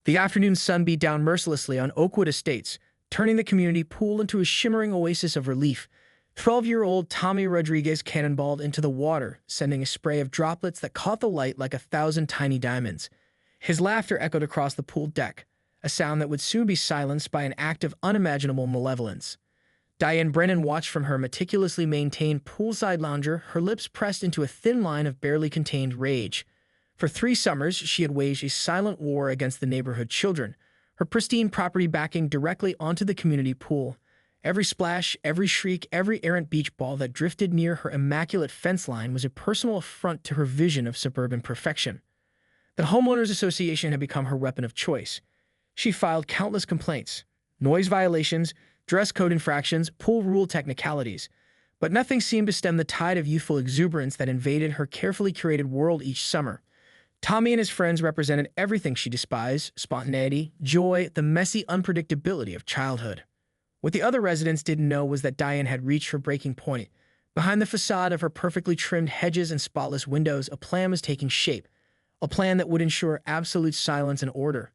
The afternoon sun beat down mercilessly on Oakwood Estates, turning the community pool into a shimmering oasis of relief. 12-year-old Tommy Rodriguez cannonballed into the water, sending a spray of droplets that caught the light like 1,000 tiny diamonds. His laughter echoed across the pool deck, a sound that would soon be silenced by an act of unimaginable malevolence. Diane Brennan watched from her meticulously maintained poolside lounger, her lips pressed into a thin line of barely contained rage. For 3 summers, she had waged a silent war against the neighborhood children, her pristine property backing directly onto the community pool. Every splash, every shriek, every errant beach ball that drifted near her immaculate fence line was a personal affront to her vision of suburban perfection. The Homeowners Association had become her weapon of choice. She filed countless complaints, noise violations, dress code infractions, pool rule technicalities, but nothing seemed to stem the tide of youthful exuberance that invaded her carefully curated world each summer. Tommy and his friends represented everything she despised: spontaneity, joy, the messy unpredictability of childhood. What the other residents didn't know was that Diane had reached her breaking point. Behind the facade of her perfectly trimmed hedges and spotless windows, a plan was taking shape, a plan that would ensure absolute silence and order.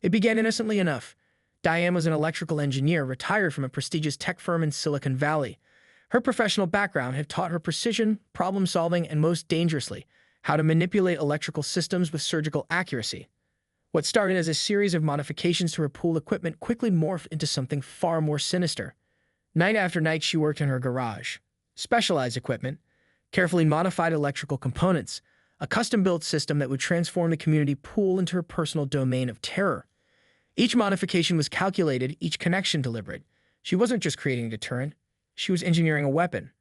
It began innocently enough. Diane was an electrical engineer retired from a prestigious tech firm in Silicon Valley. Her professional background had taught her precision, problem-solving, and most dangerously, how to manipulate electrical systems with surgical accuracy. What started as a series of modifications to her pool equipment quickly morphed into something far more sinister. Night after night, she worked in her garage. Specialized equipment, carefully modified electrical components, a custom-built system that would transform the community pool into her personal domain of terror. Each modification was calculated, each connection deliberate. She wasn't just creating a deterrent, she was engineering a weapon.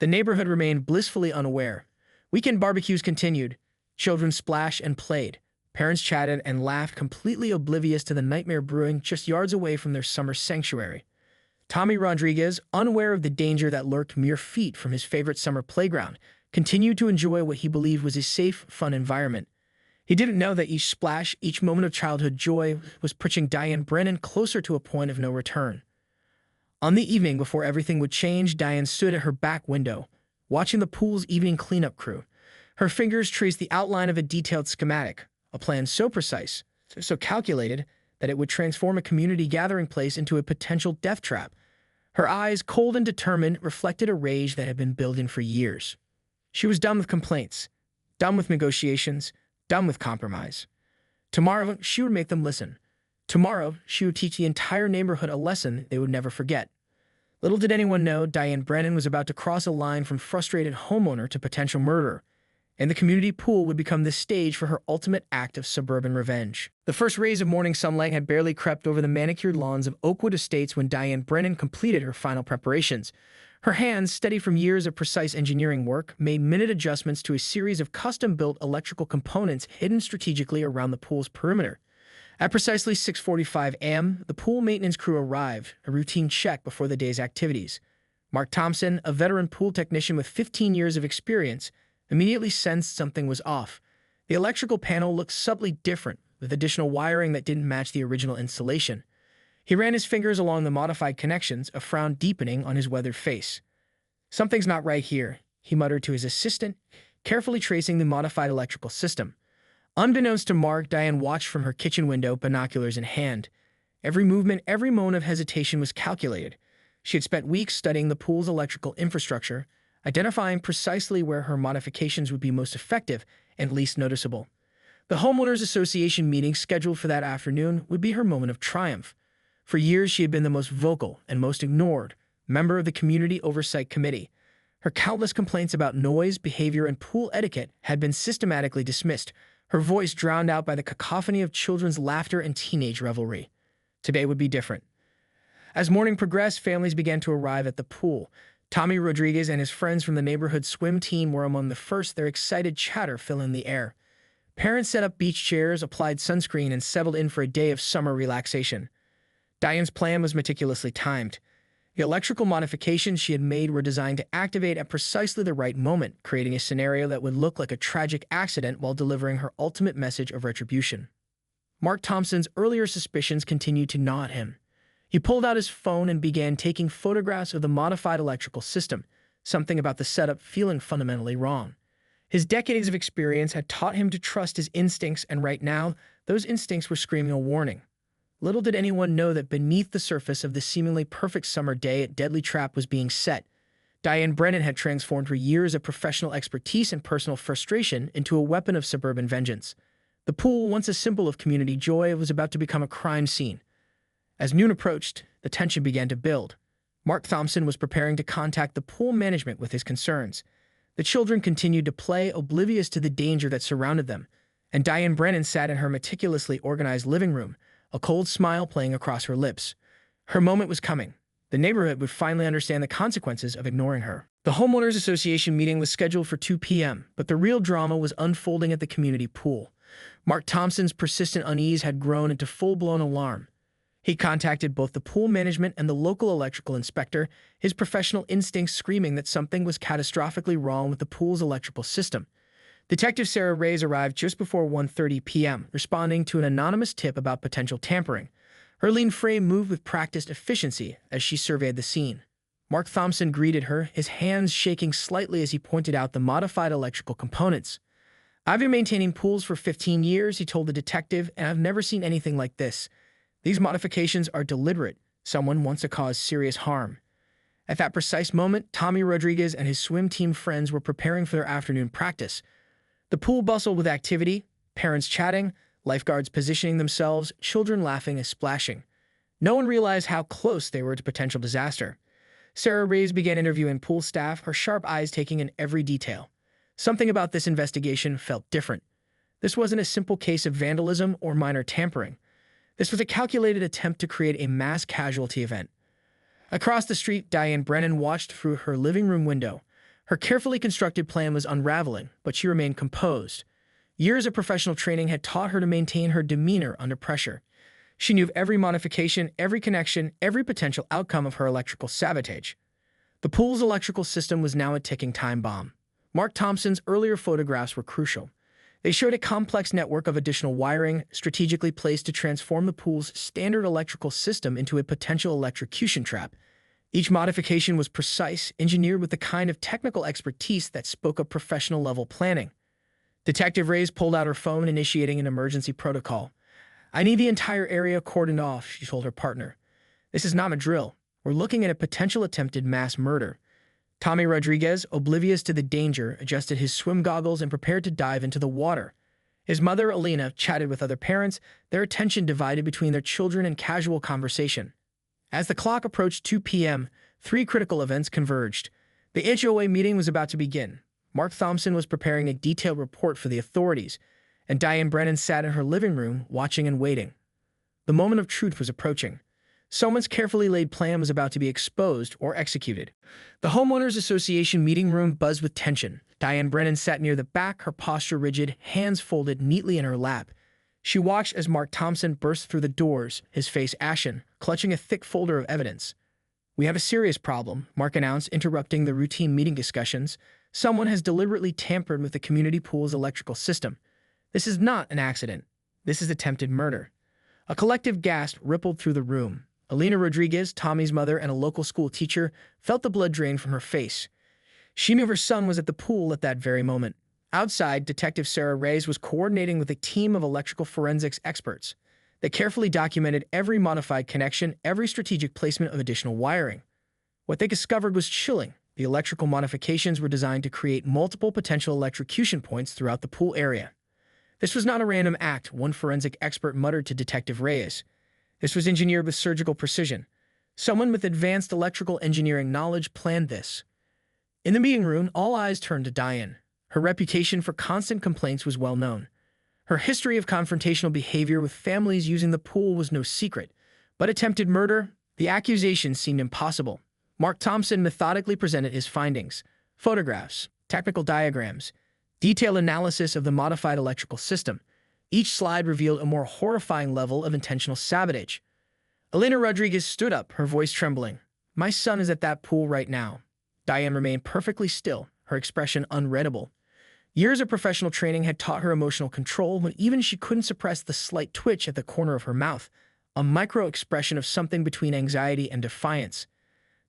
The neighborhood remained blissfully unaware. Weekend barbecues continued. Children splashed and played. Parents chatted and laughed, completely oblivious to the nightmare brewing just yards away from their summer sanctuary. Tommy Rodriguez, unaware of the danger that lurked mere feet from his favorite summer playground, continued to enjoy what he believed was a safe, fun environment. He didn't know that each splash, each moment of childhood joy, was pushing Diane Brennan closer to a point of no return. On the evening before everything would change, Diane stood at her back window, watching the pool's evening cleanup crew. Her fingers traced the outline of a detailed schematic, a plan so precise, so calculated, that it would transform a community gathering place into a potential death trap. Her eyes, cold and determined, reflected a rage that had been building for years. She was done with complaints, done with negotiations, done with compromise. Tomorrow, she would make them listen. Tomorrow, she would teach the entire neighborhood a lesson they would never forget. Little did anyone know, Diane Brennan was about to cross a line from frustrated homeowner to potential murderer, and the community pool would become the stage for her ultimate act of suburban revenge. The first rays of morning sunlight had barely crept over the manicured lawns of Oakwood Estates when Diane Brennan completed her final preparations. Her hands, steady from years of precise engineering work, made minute adjustments to a series of custom-built electrical components hidden strategically around the pool's perimeter. At precisely 6:45 a.m., the pool maintenance crew arrived, a routine check before the day's activities. Mark Thompson, a veteran pool technician with 15 years of experience, immediately sensed something was off. The electrical panel looked subtly different, with additional wiring that didn't match the original installation. He ran his fingers along the modified connections, a frown deepening on his weathered face. "Something's not right here," he muttered to his assistant, carefully tracing the modified electrical system. Unbeknownst to Mark, Diane watched from her kitchen window, binoculars in hand. Every movement, every moment of hesitation was calculated. She had spent weeks studying the pool's electrical infrastructure, identifying precisely where her modifications would be most effective and least noticeable. The Homeowners Association meeting scheduled for that afternoon would be her moment of triumph. For years, she had been the most vocal and most ignored member of the Community Oversight Committee. Her countless complaints about noise, behavior, and pool etiquette had been systematically dismissed, her voice drowned out by the cacophony of children's laughter and teenage revelry. Today would be different. As morning progressed, families began to arrive at the pool. Tommy Rodriguez and his friends from the neighborhood swim team were among the first, their excited chatter filling the air. Parents set up beach chairs, applied sunscreen, and settled in for a day of summer relaxation. Diane's plan was meticulously timed. The electrical modifications she had made were designed to activate at precisely the right moment, creating a scenario that would look like a tragic accident while delivering her ultimate message of retribution. Mark Thompson's earlier suspicions continued to gnaw at him. He pulled out his phone and began taking photographs of the modified electrical system, something about the setup feeling fundamentally wrong. His decades of experience had taught him to trust his instincts, and right now, those instincts were screaming a warning. Little did anyone know that beneath the surface of this seemingly perfect summer day, a deadly trap was being set. Diane Brennan had transformed her years of professional expertise and personal frustration into a weapon of suburban vengeance. The pool, once a symbol of community joy, was about to become a crime scene. As noon approached, the tension began to build. Mark Thompson was preparing to contact the pool management with his concerns. The children continued to play, oblivious to the danger that surrounded them, and Diane Brennan sat in her meticulously organized living room, a cold smile playing across her lips. Her moment was coming. The neighborhood would finally understand the consequences of ignoring her. The Homeowners Association meeting was scheduled for 2 p.m., but the real drama was unfolding at the community pool. Mark Thompson's persistent unease had grown into full-blown alarm. He contacted both the pool management and the local electrical inspector, his professional instincts screaming that something was catastrophically wrong with the pool's electrical system. Detective Sarah Reyes arrived just before 1:30 p.m., responding to an anonymous tip about potential tampering. Her lean frame moved with practiced efficiency as she surveyed the scene. Mark Thompson greeted her, his hands shaking slightly as he pointed out the modified electrical components. "I've been maintaining pools for 15 years, he told the detective, and I've never seen anything like this. These modifications are deliberate. Someone wants to cause serious harm." At that precise moment, Tommy Rodriguez and his swim team friends were preparing for their afternoon practice. The pool bustled with activity, parents chatting, lifeguards positioning themselves, children laughing and splashing. No one realized how close they were to potential disaster. Sarah Reyes began interviewing pool staff, her sharp eyes taking in every detail. Something about this investigation felt different. This wasn't a simple case of vandalism or minor tampering. This was a calculated attempt to create a mass casualty event. Across the street, Diane Brennan watched through her living room window. Her carefully constructed plan was unraveling, but she remained composed. Years of professional training had taught her to maintain her demeanor under pressure. She knew every modification, every connection, every potential outcome of her electrical sabotage. The pool's electrical system was now a ticking time bomb. Mark Thompson's earlier photographs were crucial. They showed a complex network of additional wiring, strategically placed to transform the pool's standard electrical system into a potential electrocution trap. Each modification was precise, engineered with the kind of technical expertise that spoke of professional-level planning. Detective Reyes pulled out her phone, initiating an emergency protocol. "I need the entire area cordoned off," she told her partner. "This is not a drill. We're looking at a potential attempted mass murder." Tommy Rodriguez, oblivious to the danger, adjusted his swim goggles and prepared to dive into the water. His mother, Alina, chatted with other parents, their attention divided between their children and casual conversation. As the clock approached 2 p.m., 3 critical events converged. The HOA meeting was about to begin. Mark Thompson was preparing a detailed report for the authorities, and Diane Brennan sat in her living room, watching and waiting. The moment of truth was approaching. Someone's carefully laid plan was about to be exposed or executed. The Homeowners Association meeting room buzzed with tension. Diane Brennan sat near the back, her posture rigid, hands folded neatly in her lap. She watched as Mark Thompson burst through the doors, his face ashen, clutching a thick folder of evidence. "We have a serious problem," Mark announced, interrupting the routine meeting discussions. "Someone has deliberately tampered with the community pool's electrical system. This is not an accident. This is attempted murder." A collective gasp rippled through the room. Alina Rodriguez, Tommy's mother and a local school teacher, felt the blood drain from her face. She knew her son was at the pool at that very moment. Outside, Detective Sarah Reyes was coordinating with a team of electrical forensics experts. They carefully documented every modified connection, every strategic placement of additional wiring. What they discovered was chilling. The electrical modifications were designed to create multiple potential electrocution points throughout the pool area. This was not a random act, one forensic expert muttered to Detective Reyes. This was engineered with surgical precision. Someone with advanced electrical engineering knowledge planned this. In the meeting room, all eyes turned to Diane. Her reputation for constant complaints was well known. Her history of confrontational behavior with families using the pool was no secret. But attempted murder? The accusation seemed impossible. Mark Thompson methodically presented his findings. Photographs, technical diagrams, detailed analysis of the modified electrical system. Each slide revealed a more horrifying level of intentional sabotage. Alina Rodriguez stood up, her voice trembling. "My son is at that pool right now." Diane remained perfectly still, her expression unreadable. Years of professional training had taught her emotional control when even she couldn't suppress the slight twitch at the corner of her mouth, a micro-expression of something between anxiety and defiance.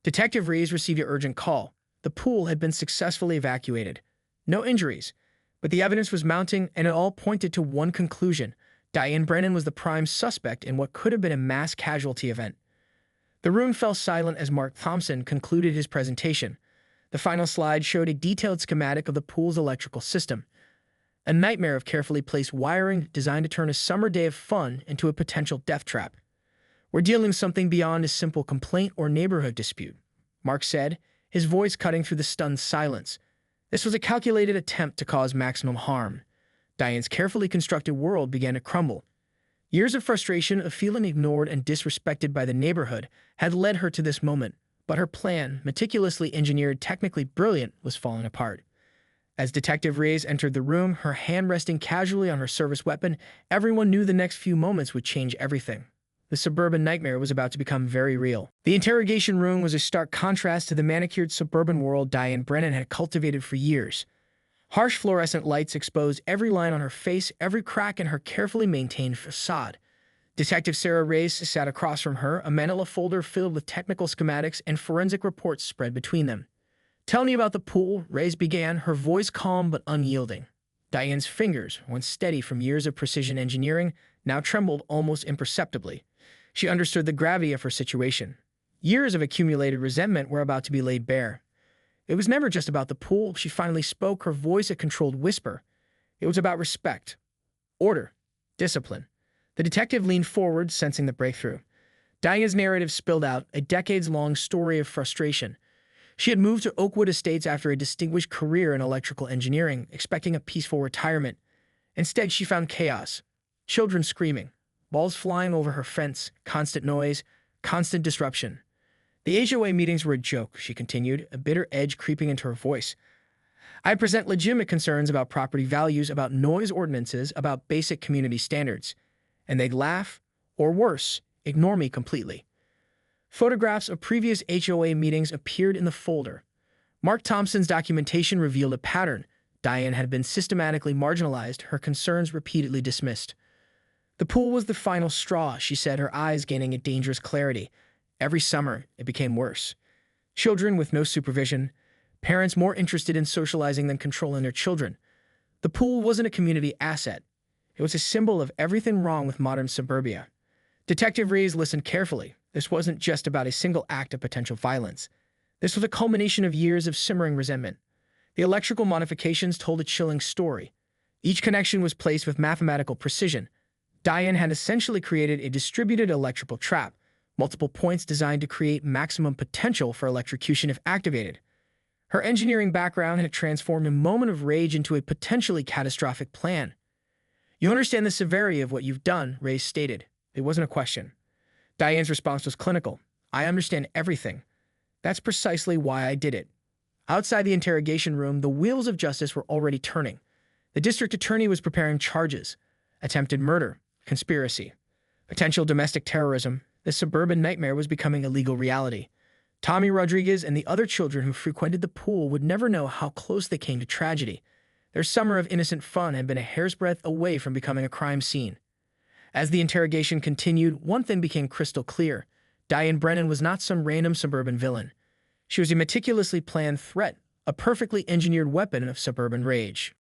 Detective Reyes received an urgent call. The pool had been successfully evacuated. No injuries, But the evidence was mounting, and it all pointed to one conclusion. Diane Brennan was the prime suspect in what could have been a mass casualty event. The room fell silent as Mark Thompson concluded his presentation. The final slide showed a detailed schematic of the pool's electrical system, a nightmare of carefully placed wiring designed to turn a summer day of fun into a potential death trap. "We're dealing with something beyond a simple complaint or neighborhood dispute," Mark said, his voice cutting through the stunned silence. "This was a calculated attempt to cause maximum harm." Diane's carefully constructed world began to crumble. Years of frustration, of feeling ignored and disrespected by the neighborhood, had led her to this moment, but her plan, meticulously engineered, technically brilliant, was falling apart. As Detective Reyes entered the room, her hand resting casually on her service weapon, everyone knew the next few moments would change everything. The suburban nightmare was about to become very real. The interrogation room was a stark contrast to the manicured suburban world Diane Brennan had cultivated for years. Harsh fluorescent lights exposed every line on her face, every crack in her carefully maintained facade. Detective Sarah Reyes sat across from her, a manila folder filled with technical schematics and forensic reports spread between them. "Tell me about the pool," Reyes began, her voice calm but unyielding. Diane's fingers, once steady from years of precision engineering, now trembled almost imperceptibly. She understood the gravity of her situation. Years of accumulated resentment were about to be laid bare. It was never just about the pool, she finally spoke, her voice a controlled whisper. It was about respect, order, discipline. The detective leaned forward, sensing the breakthrough. Diane's narrative spilled out, a decades-long story of frustration. She had moved to Oakwood Estates after a distinguished career in electrical engineering, expecting a peaceful retirement. Instead, she found chaos. Children screaming, balls flying over her fence, constant noise, constant disruption. "The HOA meetings were a joke," she continued, a bitter edge creeping into her voice. "I'd present legitimate concerns about property values, about noise ordinances, about basic community standards. And they'd laugh, or worse, ignore me completely." Photographs of previous HOA meetings appeared in the folder. Mark Thompson's documentation revealed a pattern. Diane had been systematically marginalized, her concerns repeatedly dismissed. "The pool was the final straw," she said, her eyes gaining a dangerous clarity. "Every summer, it became worse. Children with no supervision, parents more interested in socializing than controlling their children. The pool wasn't a community asset. It was a symbol of everything wrong with modern suburbia." Detective Reyes listened carefully. This wasn't just about a single act of potential violence. This was a culmination of years of simmering resentment. The electrical modifications told a chilling story. Each connection was placed with mathematical precision. Diane had essentially created a distributed electrical trap, multiple points designed to create maximum potential for electrocution if activated. Her engineering background had transformed a moment of rage into a potentially catastrophic plan. "You understand the severity of what you've done," Reyes stated. It wasn't a question. Diane's response was clinical. "I understand everything. That's precisely why I did it." Outside the interrogation room, the wheels of justice were already turning. The district attorney was preparing charges: attempted murder, conspiracy, potential domestic terrorism. The suburban nightmare was becoming a legal reality. Tommy Rodriguez and the other children who frequented the pool would never know how close they came to tragedy. Their summer of innocent fun had been a hair's breadth away from becoming a crime scene. As the interrogation continued, one thing became crystal clear. Diane Brennan was not some random suburban villain. She was a meticulously planned threat, a perfectly engineered weapon of suburban rage.